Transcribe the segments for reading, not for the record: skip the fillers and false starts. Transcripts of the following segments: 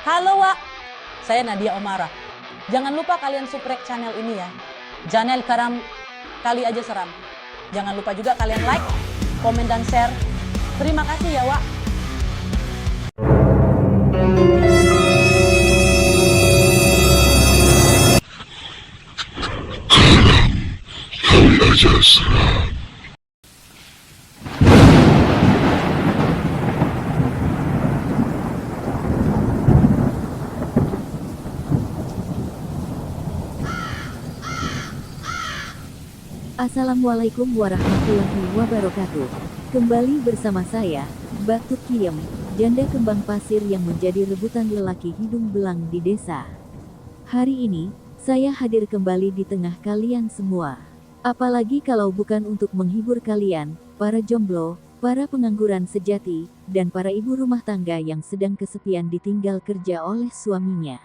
Halo Wak, saya Nadia Omara. Jangan lupa kalian subscribe channel ini ya. Channel Karam Kali Aja Seram. Jangan lupa juga kalian like, komen dan share. Terima kasih ya Wak. Kali Aja Seram. Assalamualaikum warahmatullahi wabarakatuh. Kembali bersama saya, Batuk Kiem, janda kembang pasir yang menjadi rebutan lelaki hidung belang di desa. Hari ini, saya hadir kembali di tengah kalian semua. Apalagi kalau bukan untuk menghibur kalian, para jomblo, para pengangguran sejati, dan para ibu rumah tangga yang sedang kesepian ditinggal kerja oleh suaminya.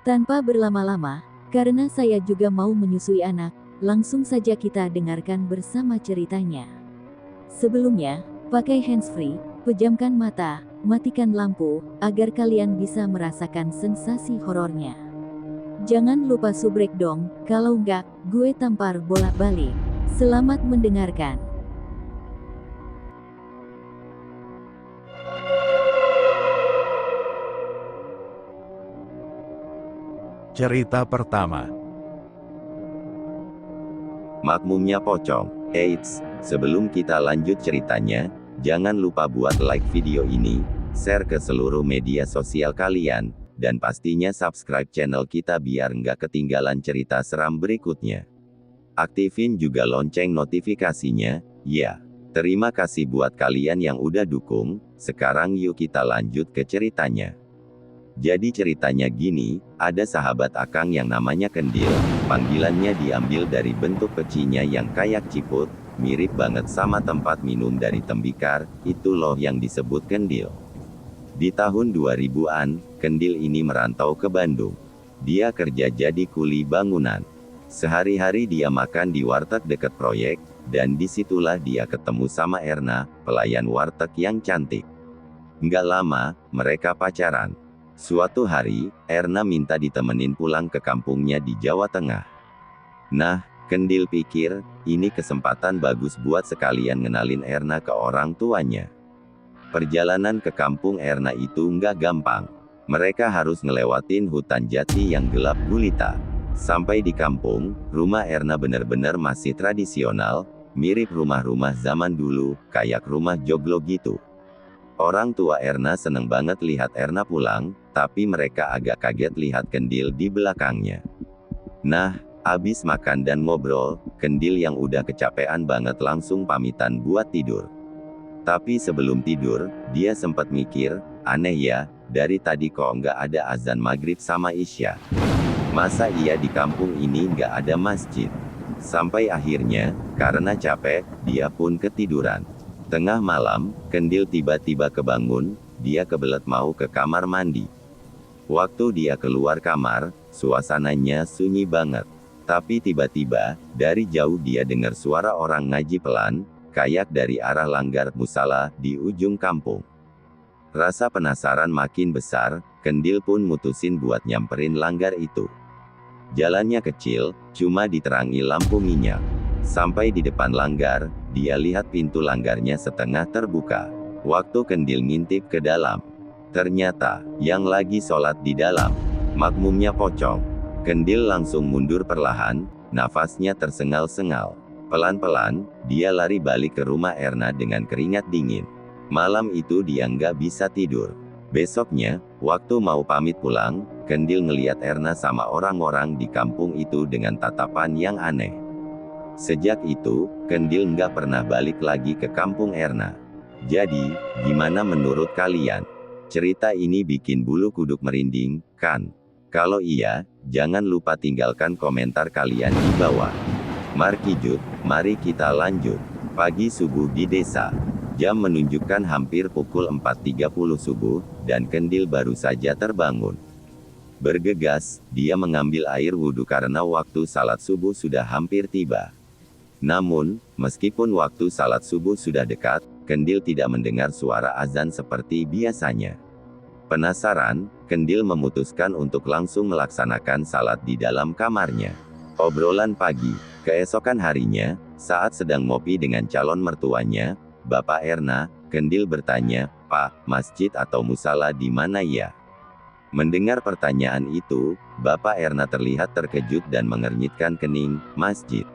Tanpa berlama-lama, karena saya juga mau menyusui anak, langsung saja kita dengarkan bersama ceritanya. Sebelumnya, pakai handsfree, pejamkan mata, matikan lampu, agar kalian bisa merasakan sensasi horornya. Jangan lupa subrek dong, kalau enggak, gue tampar bolak-balik. Selamat mendengarkan. Cerita pertama. Makmumnya pocong. Eits, sebelum kita lanjut ceritanya, jangan lupa buat like video ini, share ke seluruh media sosial kalian, dan pastinya subscribe channel kita biar nggak ketinggalan cerita seram berikutnya. Aktifin juga lonceng notifikasinya, ya. Terima kasih buat kalian yang udah dukung. Sekarang yuk kita lanjut ke ceritanya. Jadi ceritanya gini, ada sahabat Akang yang namanya Kendil, panggilannya diambil dari bentuk pecinya yang kayak ciput, mirip banget sama tempat minum dari tembikar, itu loh yang disebut Kendil. Di tahun 2000-an, Kendil ini merantau ke Bandung. Dia kerja jadi kuli bangunan. Sehari-hari dia makan di warteg dekat proyek, dan disitulah dia ketemu sama Erna, pelayan warteg yang cantik. Nggak lama, mereka pacaran. Suatu hari, Erna minta ditemenin pulang ke kampungnya di Jawa Tengah. Nah, Kendil pikir, ini kesempatan bagus buat sekalian ngenalin Erna ke orang tuanya. Perjalanan ke kampung Erna itu nggak gampang. Mereka harus ngelewatin hutan jati yang gelap gulita. Sampai di kampung, rumah Erna bener-bener masih tradisional, mirip rumah-rumah zaman dulu, kayak rumah joglo gitu. Orang tua Erna seneng banget lihat Erna pulang, tapi mereka agak kaget lihat Kendil di belakangnya. Nah, abis makan dan ngobrol, Kendil yang udah kecapean banget langsung pamitan buat tidur. Tapi sebelum tidur, dia sempat mikir, aneh ya, dari tadi kok nggak ada azan maghrib sama isya. Masa iya di kampung ini nggak ada masjid? Sampai akhirnya, karena capek, dia pun ketiduran. Tengah malam, Kendil tiba-tiba kebangun, dia kebelet mau ke kamar mandi. Waktu dia keluar kamar, suasananya sunyi banget. Tapi tiba-tiba, dari jauh dia dengar suara orang ngaji pelan, kayak dari arah langgar musala di ujung kampung. Rasa penasaran makin besar, Kendil pun mutusin buat nyamperin langgar itu. Jalannya kecil, cuma diterangi lampu minyak. Sampai di depan langgar, dia lihat pintu langgarnya setengah terbuka. Waktu Kendil ngintip ke dalam, ternyata, yang lagi sholat di dalam, makmumnya pocong. Kendil langsung mundur perlahan, nafasnya tersengal-sengal. Pelan-pelan, dia lari balik ke rumah Erna dengan keringat dingin. Malam itu dia nggak bisa tidur. Besoknya, waktu mau pamit pulang, Kendil ngeliat Erna sama orang-orang di kampung itu dengan tatapan yang aneh. Sejak itu, Kendil nggak pernah balik lagi ke kampung Erna. Jadi, gimana menurut kalian? Cerita ini bikin bulu kuduk merinding, kan? Kalau iya, jangan lupa tinggalkan komentar kalian di bawah. Markijut, mari kita lanjut. Pagi subuh di desa. Jam menunjukkan hampir pukul 4.30 subuh, dan Kendil baru saja terbangun. Bergegas, dia mengambil air wudhu karena waktu salat subuh sudah hampir tiba. Namun, meskipun waktu salat subuh sudah dekat, Kendil tidak mendengar suara azan seperti biasanya. Penasaran, Kendil memutuskan untuk langsung melaksanakan salat di dalam kamarnya. Obrolan pagi. Keesokan harinya, saat sedang ngopi dengan calon mertuanya, Bapak Erna, Kendil bertanya, "Pak, masjid atau musala di mana ya?" Mendengar pertanyaan itu, Bapak Erna terlihat terkejut dan mengernyitkan kening. "Masjid?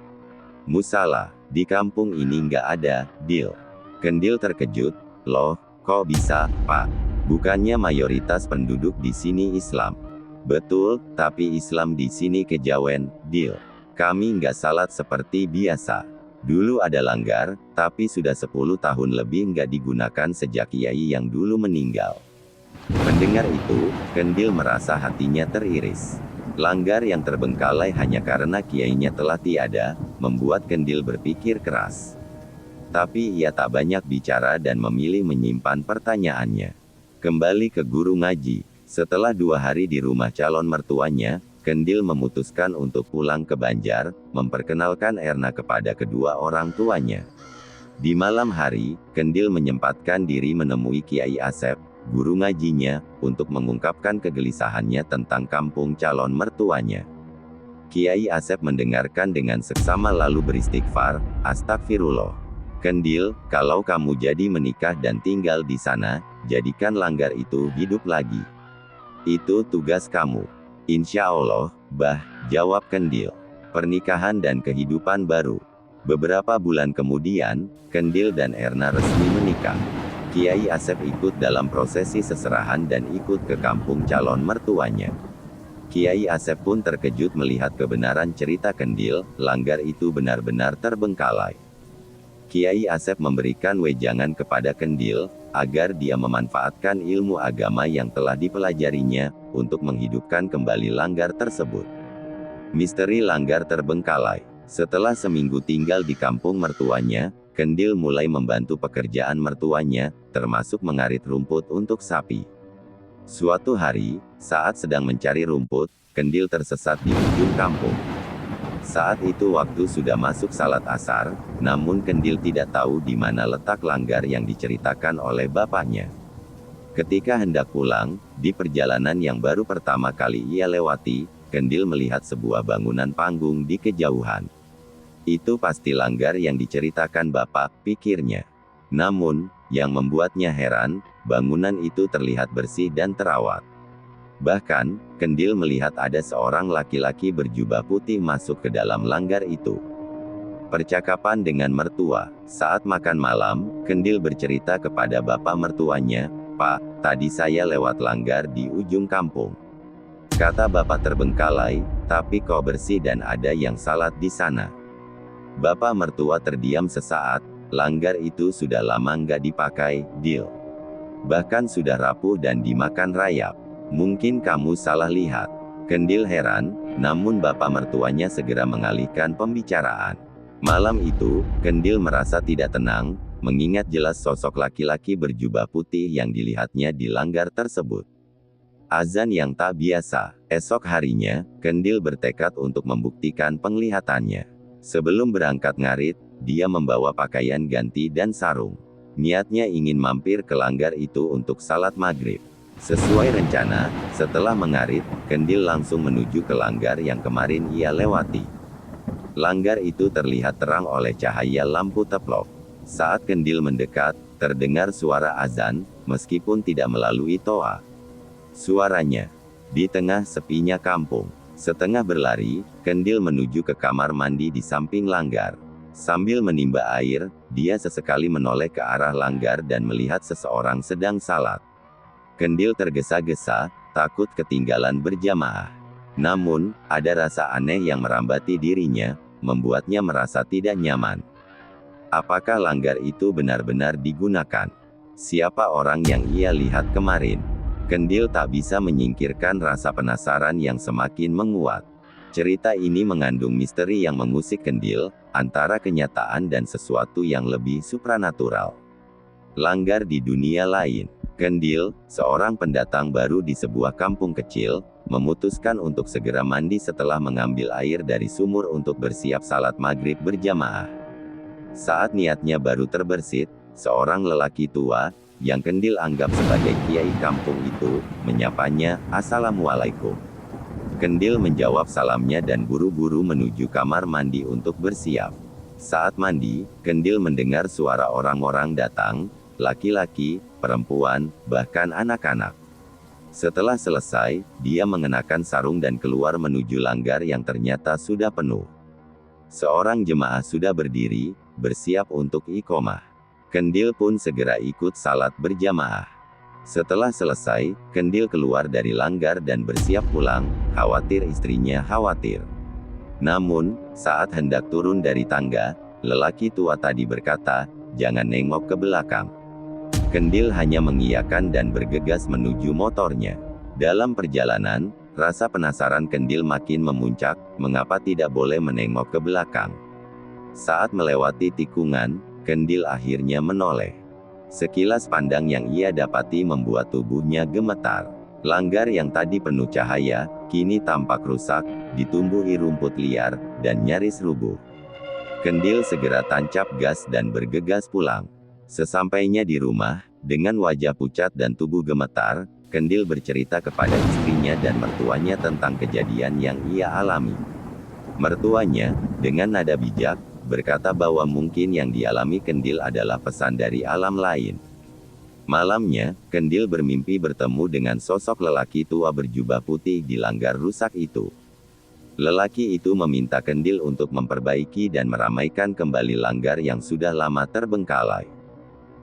Musala? Di kampung ini nggak ada, Dil." Kendil terkejut, "Loh, kok bisa, Pak? Bukannya mayoritas penduduk di sini Islam?" "Betul, tapi Islam di sini kejawen, Dil. Kami nggak salat seperti biasa. Dulu ada langgar, tapi sudah 10 tahun lebih nggak digunakan sejak kiai yang dulu meninggal." Mendengar itu, Kendil merasa hatinya teriris. Langgar yang terbengkalai hanya karena kiainya telah tiada, membuat Kendil berpikir keras. Tapi ia tak banyak bicara dan memilih menyimpan pertanyaannya. Kembali ke guru ngaji. Setelah 2 hari di rumah calon mertuanya, Kendil memutuskan untuk pulang ke Banjar, memperkenalkan Erna kepada kedua orang tuanya. Di malam hari, Kendil menyempatkan diri menemui Kiai Asep, guru ngajinya, untuk mengungkapkan kegelisahannya tentang kampung calon mertuanya. Kiai Asep mendengarkan dengan seksama lalu beristighfar, "Astagfirullah. Kendil, kalau kamu jadi menikah dan tinggal di sana, jadikan langgar itu hidup lagi. Itu tugas kamu." "Insya Allah, Bah," jawab Kendil. Pernikahan dan kehidupan baru. Beberapa bulan kemudian, Kendil dan Erna resmi menikah. Kiai Asep ikut dalam prosesi seserahan dan ikut ke kampung calon mertuanya. Kiai Asep pun terkejut melihat kebenaran cerita Kendil, langgar itu benar-benar terbengkalai. Kiai Asep memberikan wejangan kepada Kendil, agar dia memanfaatkan ilmu agama yang telah dipelajarinya, untuk menghidupkan kembali langgar tersebut. Misteri langgar terbengkalai. Setelah seminggu tinggal di kampung mertuanya, Kendil mulai membantu pekerjaan mertuanya, termasuk mengarit rumput untuk sapi. Suatu hari, saat sedang mencari rumput, Kendil tersesat di ujung kampung. Saat itu waktu sudah masuk salat asar, namun Kendil tidak tahu di mana letak langgar yang diceritakan oleh bapaknya. Ketika hendak pulang, di perjalanan yang baru pertama kali ia lewati, Kendil melihat sebuah bangunan panggung di kejauhan. Itu pasti langgar yang diceritakan bapak, pikirnya. Namun, yang membuatnya heran, bangunan itu terlihat bersih dan terawat. Bahkan, Kendil melihat ada seorang laki-laki berjubah putih masuk ke dalam langgar itu. Percakapan dengan mertua. Saat makan malam, Kendil bercerita kepada bapak mertuanya, "Pak, tadi saya lewat langgar di ujung kampung. Kata bapak terbengkalai, tapi kok bersih dan ada yang salat di sana." Bapak mertua terdiam sesaat. "Langgar itu sudah lama nggak dipakai, Dil. Bahkan sudah rapuh dan dimakan rayap. Mungkin kamu salah lihat." Kendil heran, namun bapak mertuanya segera mengalihkan pembicaraan. Malam itu, Kendil merasa tidak tenang, mengingat jelas sosok laki-laki berjubah putih yang dilihatnya di langgar tersebut. Azan yang tak biasa. Esok harinya, Kendil bertekad untuk membuktikan penglihatannya. Sebelum berangkat ngarit, dia membawa pakaian ganti dan sarung. Niatnya ingin mampir ke langgar itu untuk salat maghrib. Sesuai rencana, setelah mengarit, Kendil langsung menuju ke langgar yang kemarin ia lewati. Langgar itu terlihat terang oleh cahaya lampu teplok. Saat Kendil mendekat, terdengar suara azan, meskipun tidak melalui toa. Suaranya di tengah sepinya kampung. Setengah berlari, Kendil menuju ke kamar mandi di samping langgar. Sambil menimba air, dia sesekali menoleh ke arah langgar dan melihat seseorang sedang salat. Kendil tergesa-gesa, takut ketinggalan berjamaah. Namun, ada rasa aneh yang merambati dirinya, membuatnya merasa tidak nyaman. Apakah langgar itu benar-benar digunakan? Siapa orang yang ia lihat kemarin? Kendil tak bisa menyingkirkan rasa penasaran yang semakin menguat. Cerita ini mengandung misteri yang mengusik Kendil, antara kenyataan dan sesuatu yang lebih supranatural. Langgar di dunia lain. Kendil, seorang pendatang baru di sebuah kampung kecil, memutuskan untuk segera mandi setelah mengambil air dari sumur untuk bersiap salat maghrib berjamaah. Saat niatnya baru terbersit, seorang lelaki tua, yang Kendil anggap sebagai kiai kampung itu, menyapanya, "Assalamualaikum." Kendil menjawab salamnya dan buru-buru menuju kamar mandi untuk bersiap. Saat mandi, Kendil mendengar suara orang-orang datang, laki-laki, perempuan, bahkan anak-anak. Setelah selesai, dia mengenakan sarung dan keluar menuju langgar yang ternyata sudah penuh. Seorang jemaah sudah berdiri, bersiap untuk iqomah. Kendil pun segera ikut salat berjamaah. Setelah selesai, Kendil keluar dari langgar dan bersiap pulang, khawatir istrinya khawatir. Namun, saat hendak turun dari tangga, lelaki tua tadi berkata, "Jangan nengok ke belakang." Kendil hanya mengiyakan dan bergegas menuju motornya. Dalam perjalanan, rasa penasaran Kendil makin memuncak, mengapa tidak boleh menengok ke belakang. Saat melewati tikungan, Kendil akhirnya menoleh. Sekilas pandang yang ia dapati membuat tubuhnya gemetar. Langgar yang tadi penuh cahaya, kini tampak rusak, ditumbuhi rumput liar, dan nyaris rubuh. Kendil segera tancap gas dan bergegas pulang. Sesampainya di rumah, dengan wajah pucat dan tubuh gemetar, Kendil bercerita kepada istrinya dan mertuanya tentang kejadian yang ia alami. Mertuanya, dengan nada bijak, berkata bahwa mungkin yang dialami Kendil adalah pesan dari alam lain. Malamnya, Kendil bermimpi bertemu dengan sosok lelaki tua berjubah putih di langgar rusak itu. Lelaki itu meminta Kendil untuk memperbaiki dan meramaikan kembali langgar yang sudah lama terbengkalai.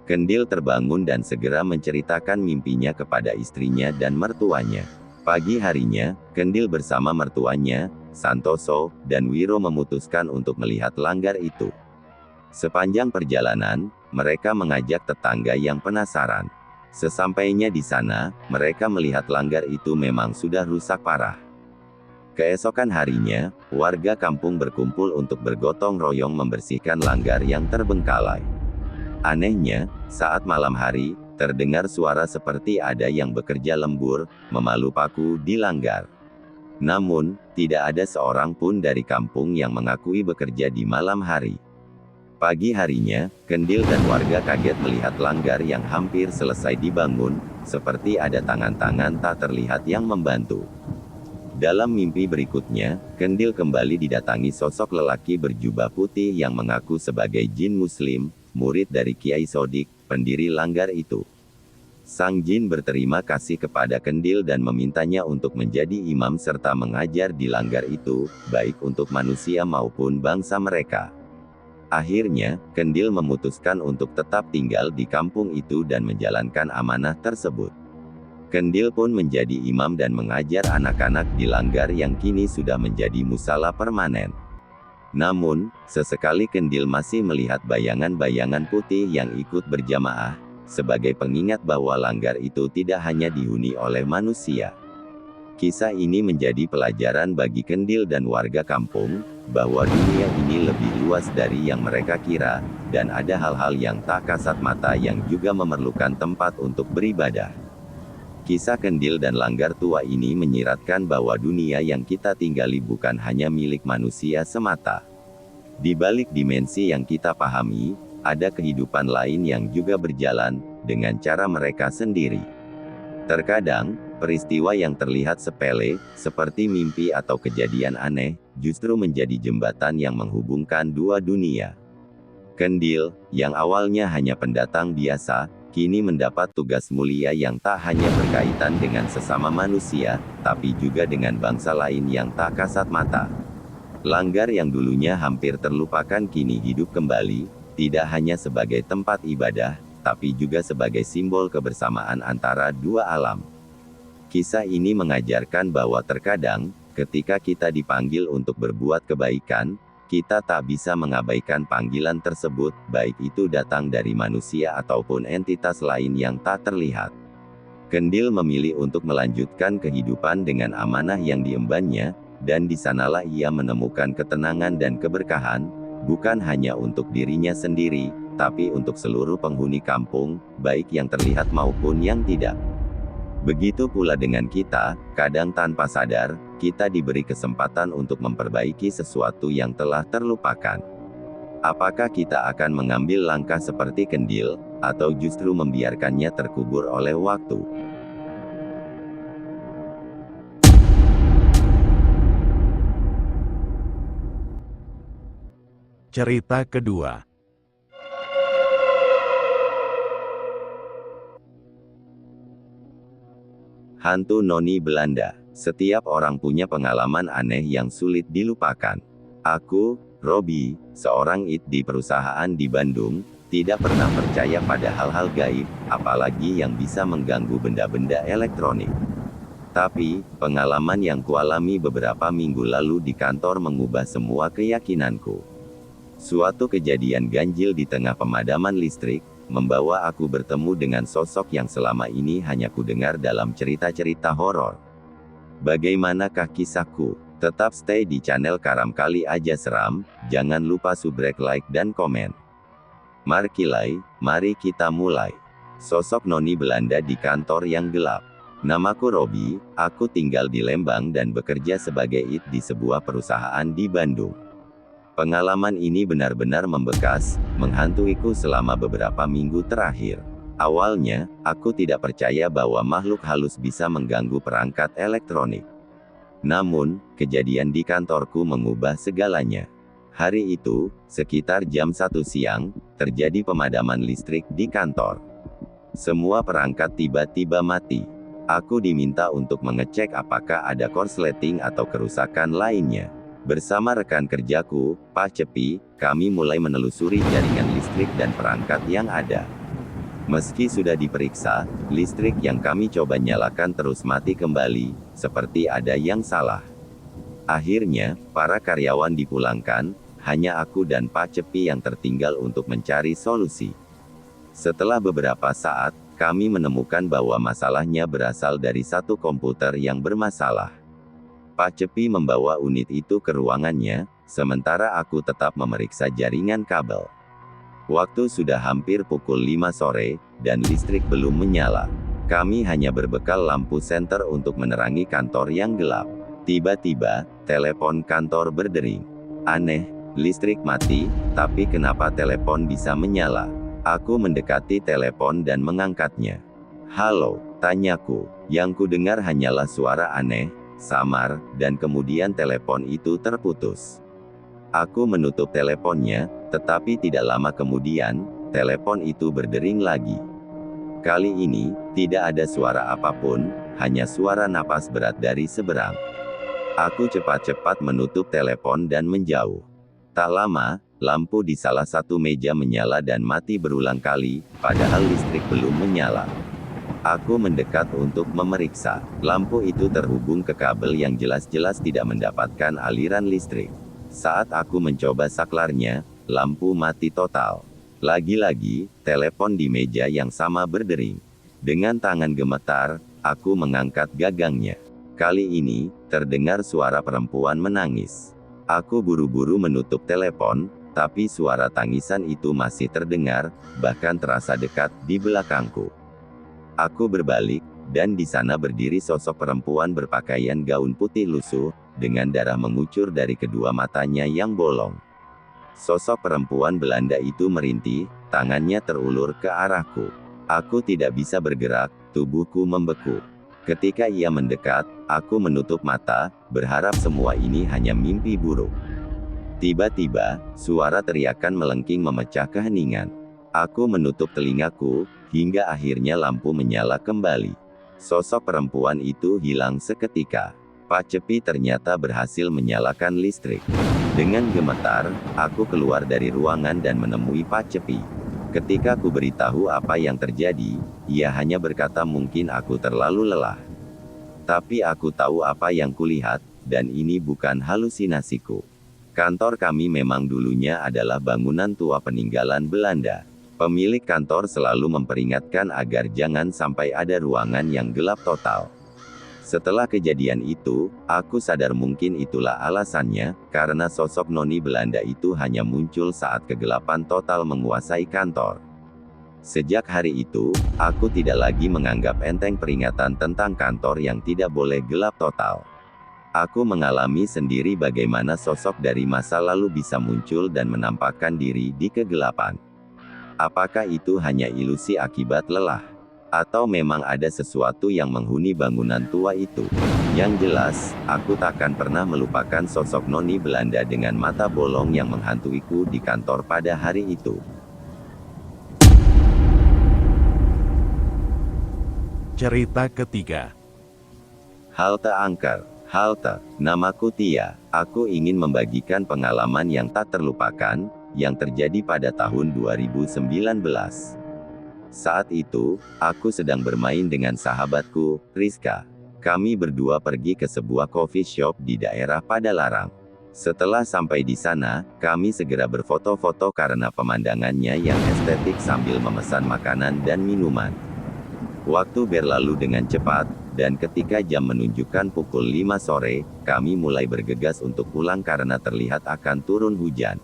Kendil terbangun dan segera menceritakan mimpinya kepada istrinya dan mertuanya. Pagi harinya, Kendil bersama mertuanya, Santoso, dan Wiro memutuskan untuk melihat langgar itu. Sepanjang perjalanan, mereka mengajak tetangga yang penasaran. Sesampainya di sana, mereka melihat langgar itu memang sudah rusak parah. Keesokan harinya, warga kampung berkumpul untuk bergotong royong membersihkan langgar yang terbengkalai. Anehnya, saat malam hari, terdengar suara seperti ada yang bekerja lembur, memalu paku di langgar. Namun, tidak ada seorang pun dari kampung yang mengakui bekerja di malam hari. Pagi harinya, Kendil dan warga kaget melihat langgar yang hampir selesai dibangun, seperti ada tangan-tangan tak terlihat yang membantu. Dalam mimpi berikutnya, Kendil kembali didatangi sosok lelaki berjubah putih yang mengaku sebagai jin muslim, murid dari Kiai Sodik, pendiri langgar itu. Sang jin berterima kasih kepada Kendil dan memintanya untuk menjadi imam serta mengajar di langgar itu, baik untuk manusia maupun bangsa mereka. Akhirnya, Kendil memutuskan untuk tetap tinggal di kampung itu dan menjalankan amanah tersebut. Kendil pun menjadi imam dan mengajar anak-anak di langgar yang kini sudah menjadi musala permanen. Namun, sesekali Kendil masih melihat bayangan-bayangan putih yang ikut berjamaah, sebagai pengingat bahwa langgar itu tidak hanya dihuni oleh manusia. Kisah ini menjadi pelajaran bagi Kendil dan warga kampung, bahwa dunia ini lebih luas dari yang mereka kira, dan ada hal-hal yang tak kasat mata yang juga memerlukan tempat untuk beribadah. Kisah Kendil dan langgar tua ini menyiratkan bahwa dunia yang kita tinggali bukan hanya milik manusia semata. Di balik dimensi yang kita pahami, ada kehidupan lain yang juga berjalan, dengan cara mereka sendiri. Terkadang, peristiwa yang terlihat sepele, seperti mimpi atau kejadian aneh, justru menjadi jembatan yang menghubungkan dua dunia. Kendil, yang awalnya hanya pendatang biasa, kini mendapat tugas mulia yang tak hanya berkaitan dengan sesama manusia, tapi juga dengan bangsa lain yang tak kasat mata. Langgar yang dulunya hampir terlupakan kini hidup kembali, tidak hanya sebagai tempat ibadah, tapi juga sebagai simbol kebersamaan antara dua alam. Kisah ini mengajarkan bahwa terkadang, ketika kita dipanggil untuk berbuat kebaikan, kita tak bisa mengabaikan panggilan tersebut, baik itu datang dari manusia ataupun entitas lain yang tak terlihat. Kendil memilih untuk melanjutkan kehidupan dengan amanah yang diembannya, dan di sanalah ia menemukan ketenangan dan keberkahan, bukan hanya untuk dirinya sendiri, tapi untuk seluruh penghuni kampung, baik yang terlihat maupun yang tidak. Begitu pula dengan kita, kadang tanpa sadar, kita diberi kesempatan untuk memperbaiki sesuatu yang telah terlupakan. Apakah kita akan mengambil langkah seperti Kendil, atau justru membiarkannya terkubur oleh waktu? Cerita kedua. Hantu Noni Belanda. Setiap orang punya pengalaman aneh yang sulit dilupakan. Aku, Robi, seorang IT di perusahaan di Bandung, tidak pernah percaya pada hal-hal gaib, apalagi yang bisa mengganggu benda-benda elektronik. Tapi, pengalaman yang kualami beberapa minggu lalu di kantor mengubah semua keyakinanku. Suatu kejadian ganjil di tengah pemadaman listrik, membawa aku bertemu dengan sosok yang selama ini hanya kudengar dalam cerita-cerita horor. Bagaimanakah kisahku? Tetap stay di channel Karam Kali Aja Seram, jangan lupa subrek, like dan komen. Markilai, mari kita mulai. Sosok Noni Belanda di kantor yang gelap. Namaku Robi, aku tinggal di Lembang dan bekerja sebagai IT di sebuah perusahaan di Bandung. Pengalaman ini benar-benar membekas, menghantuiku selama beberapa minggu terakhir. Awalnya, aku tidak percaya bahwa makhluk halus bisa mengganggu perangkat elektronik. Namun, kejadian di kantorku mengubah segalanya. Hari itu, sekitar jam 1 siang, terjadi pemadaman listrik di kantor. Semua perangkat tiba-tiba mati. Aku diminta untuk mengecek apakah ada korsleting atau kerusakan lainnya. Bersama rekan kerjaku, Pak Cepi, kami mulai menelusuri jaringan listrik dan perangkat yang ada. Meski sudah diperiksa, listrik yang kami coba nyalakan terus mati kembali, seperti ada yang salah. Akhirnya, para karyawan dipulangkan, hanya aku dan Pak Cepi yang tertinggal untuk mencari solusi. Setelah beberapa saat, kami menemukan bahwa masalahnya berasal dari satu komputer yang bermasalah. Pak Cepi membawa unit itu ke ruangannya, sementara aku tetap memeriksa jaringan kabel. Waktu sudah hampir pukul 5 sore, dan listrik belum menyala. Kami hanya berbekal lampu senter untuk menerangi kantor yang gelap. Tiba-tiba, telepon kantor berdering. Aneh, listrik mati, tapi kenapa telepon bisa menyala? Aku mendekati telepon dan mengangkatnya. "Halo," tanyaku. Yang kudengar hanyalah suara aneh, samar, dan kemudian telepon itu terputus. Aku menutup teleponnya, tetapi tidak lama kemudian, telepon itu berdering lagi. Kali ini, tidak ada suara apapun, hanya suara napas berat dari seberang. Aku cepat-cepat menutup telepon dan menjauh. Tak lama, lampu di salah satu meja menyala dan mati berulang kali, padahal listrik belum menyala. Aku mendekat untuk memeriksa. Lampu itu terhubung ke kabel yang jelas-jelas tidak mendapatkan aliran listrik. Saat aku mencoba saklarnya, lampu mati total. Lagi-lagi, telepon di meja yang sama berdering. Dengan tangan gemetar, aku mengangkat gagangnya. Kali ini, terdengar suara perempuan menangis. Aku buru-buru menutup telepon, tapi suara tangisan itu masih terdengar, bahkan terasa dekat di belakangku. Aku berbalik, dan di sana berdiri sosok perempuan berpakaian gaun putih lusuh, dengan darah mengucur dari kedua matanya yang bolong. Sosok perempuan Belanda itu merintih, tangannya terulur ke arahku. Aku tidak bisa bergerak, tubuhku membeku. Ketika ia mendekat, aku menutup mata, berharap semua ini hanya mimpi buruk. Tiba-tiba, suara teriakan melengking memecah keheningan. Aku menutup telingaku, hingga akhirnya lampu menyala kembali. Sosok perempuan itu hilang seketika. Pak Cepi ternyata berhasil menyalakan listrik. Dengan gemetar, aku keluar dari ruangan dan menemui Pak Cepi. Ketika aku beritahu apa yang terjadi, ia hanya berkata mungkin aku terlalu lelah. Tapi aku tahu apa yang kulihat, dan ini bukan halusinasiku. Kantor kami memang dulunya adalah bangunan tua peninggalan Belanda. Pemilik kantor selalu memperingatkan agar jangan sampai ada ruangan yang gelap total. Setelah kejadian itu, aku sadar mungkin itulah alasannya, karena sosok Noni Belanda itu hanya muncul saat kegelapan total menguasai kantor. Sejak hari itu, aku tidak lagi menganggap enteng peringatan tentang kantor yang tidak boleh gelap total. Aku mengalami sendiri bagaimana sosok dari masa lalu bisa muncul dan menampakkan diri di kegelapan. Apakah itu hanya ilusi akibat lelah? Atau memang ada sesuatu yang menghuni bangunan tua itu? Yang jelas, aku takkan pernah melupakan sosok noni Belanda dengan mata bolong yang menghantuiku di kantor pada hari itu. Cerita ketiga. Halte Angker. Halte, namaku Tia. Aku ingin membagikan pengalaman yang tak terlupakan, yang terjadi pada tahun 2019. Saat itu, aku sedang bermain dengan sahabatku, Rizka. Kami berdua pergi ke sebuah coffee shop di daerah Padalarang. Setelah sampai di sana, kami segera berfoto-foto karena pemandangannya yang estetik sambil memesan makanan dan minuman. Waktu berlalu dengan cepat, dan ketika jam menunjukkan pukul 5 sore, kami mulai bergegas untuk pulang karena terlihat akan turun hujan.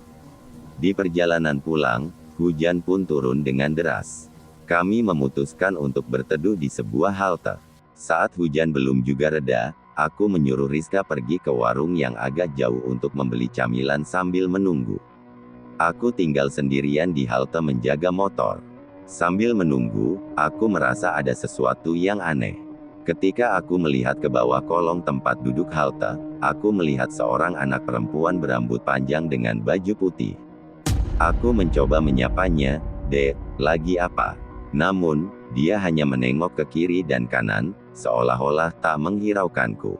Di perjalanan pulang, hujan pun turun dengan deras. Kami memutuskan untuk berteduh di sebuah halte. Saat hujan belum juga reda, aku menyuruh Rizka pergi ke warung yang agak jauh untuk membeli camilan sambil menunggu. Aku tinggal sendirian di halte menjaga motor. Sambil menunggu, aku merasa ada sesuatu yang aneh. Ketika aku melihat ke bawah kolong tempat duduk halte, aku melihat seorang anak perempuan berambut panjang dengan baju putih. Aku mencoba menyapanya, "Dek, lagi apa?" Namun, dia hanya menengok ke kiri dan kanan, seolah-olah tak menghiraukanku.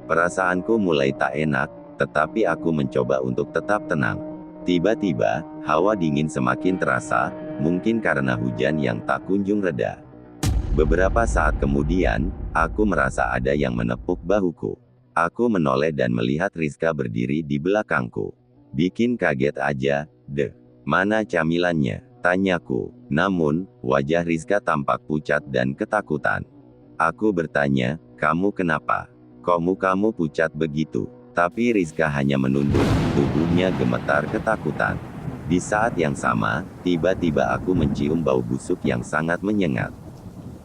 Perasaanku mulai tak enak, tetapi aku mencoba untuk tetap tenang. Tiba-tiba, hawa dingin semakin terasa, mungkin karena hujan yang tak kunjung reda. Beberapa saat kemudian, aku merasa ada yang menepuk bahuku. Aku menoleh dan melihat Rizka berdiri di belakangku. Bikin kaget aja, deh. Mana camilannya? Tanyaku. Namun, wajah Rizka tampak pucat dan ketakutan. Aku bertanya, "Kamu kenapa? Kok mukamu pucat begitu?" Tapi Rizka hanya menunduk, tubuhnya gemetar ketakutan. Di saat yang sama, tiba-tiba aku mencium bau busuk yang sangat menyengat.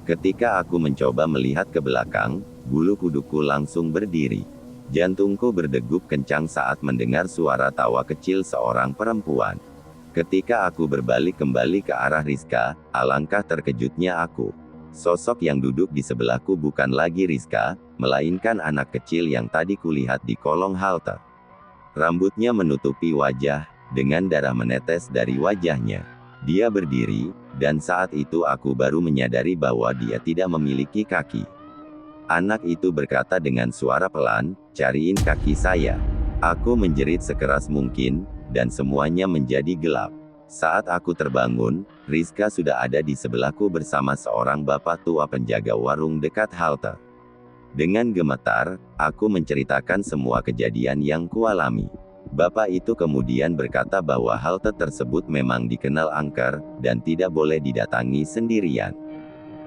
Ketika aku mencoba melihat ke belakang, bulu kuduku langsung berdiri. Jantungku berdegup kencang saat mendengar suara tawa kecil seorang perempuan. Ketika aku berbalik kembali ke arah Rizka, alangkah terkejutnya aku. Sosok yang duduk di sebelahku bukan lagi Rizka, melainkan anak kecil yang tadi kulihat di kolong halte. Rambutnya menutupi wajah, dengan darah menetes dari wajahnya. Dia berdiri, dan saat itu aku baru menyadari bahwa dia tidak memiliki kaki. Anak itu berkata dengan suara pelan, "Cariin kaki saya." Aku menjerit sekeras mungkin, dan semuanya menjadi gelap. Saat aku terbangun, Rizka sudah ada di sebelahku bersama seorang bapak tua penjaga warung dekat halte. Dengan gemetar, aku menceritakan semua kejadian yang kualami. Bapak itu kemudian berkata bahwa halte tersebut memang dikenal angker, dan tidak boleh didatangi sendirian.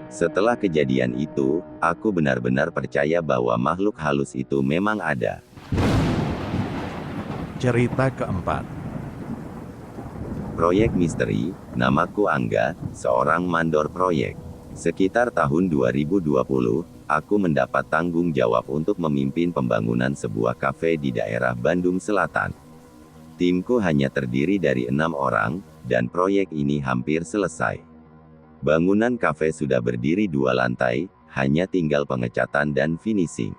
Setelah kejadian itu, aku benar-benar percaya bahwa makhluk halus itu memang ada. Cerita keempat. Proyek misteri, namaku Angga, seorang mandor proyek. Sekitar tahun 2020, aku mendapat tanggung jawab untuk memimpin pembangunan sebuah kafe di daerah Bandung Selatan. Timku hanya terdiri dari 6 orang, dan proyek ini hampir selesai. Bangunan kafe sudah berdiri 2 lantai, hanya tinggal pengecatan dan finishing.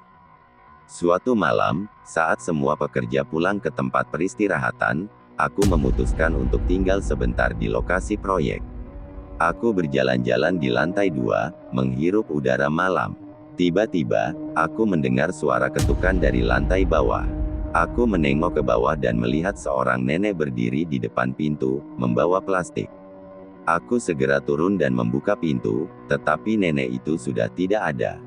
Suatu malam, saat semua pekerja pulang ke tempat peristirahatan, aku memutuskan untuk tinggal sebentar di lokasi proyek. Aku berjalan-jalan di lantai 2, menghirup udara malam. Tiba-tiba, aku mendengar suara ketukan dari lantai bawah. Aku menengok ke bawah dan melihat seorang nenek berdiri di depan pintu, membawa plastik. Aku segera turun dan membuka pintu, tetapi nenek itu sudah tidak ada.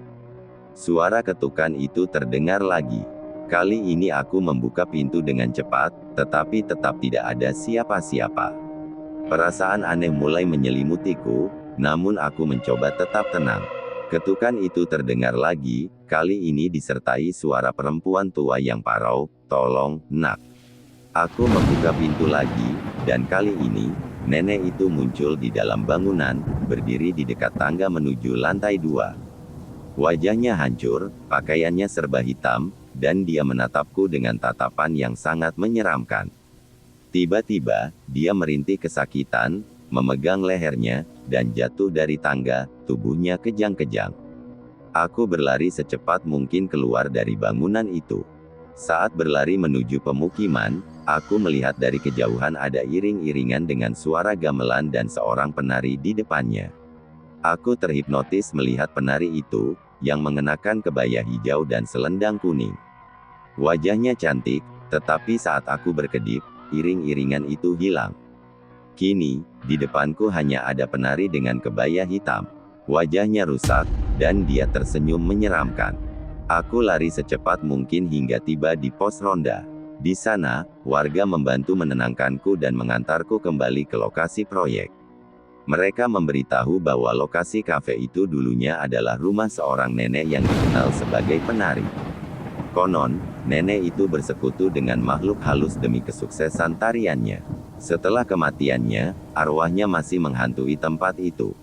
Suara ketukan itu terdengar lagi. Kali ini aku membuka pintu dengan cepat, tetapi tetap tidak ada siapa-siapa. Perasaan aneh mulai menyelimutiku, namun aku mencoba tetap tenang. Ketukan itu terdengar lagi, kali ini disertai suara perempuan tua yang parau, "Tolong, Nak." Aku membuka pintu lagi, dan kali ini, nenek itu muncul di dalam bangunan, berdiri di dekat tangga menuju lantai 2. Wajahnya hancur, pakaiannya serba hitam, dan dia menatapku dengan tatapan yang sangat menyeramkan. Tiba-tiba, dia merintih kesakitan, memegang lehernya, dan jatuh dari tangga, tubuhnya kejang-kejang. Aku berlari secepat mungkin keluar dari bangunan itu. Saat berlari menuju pemukiman, aku melihat dari kejauhan ada iring-iringan dengan suara gamelan dan seorang penari di depannya. Aku terhipnotis melihat penari itu, yang mengenakan kebaya hijau dan selendang kuning. Wajahnya cantik, tetapi saat aku berkedip, iring-iringan itu hilang. Kini, di depanku hanya ada penari dengan kebaya hitam. Wajahnya rusak, dan dia tersenyum menyeramkan. Aku lari secepat mungkin hingga tiba di pos ronda. Di sana, warga membantu menenangkanku dan mengantarku kembali ke lokasi proyek. Mereka memberitahu bahwa lokasi kafe itu dulunya adalah rumah seorang nenek yang dikenal sebagai penari. Konon, nenek itu bersekutu dengan makhluk halus demi kesuksesan tariannya. Setelah kematiannya, arwahnya masih menghantui tempat itu.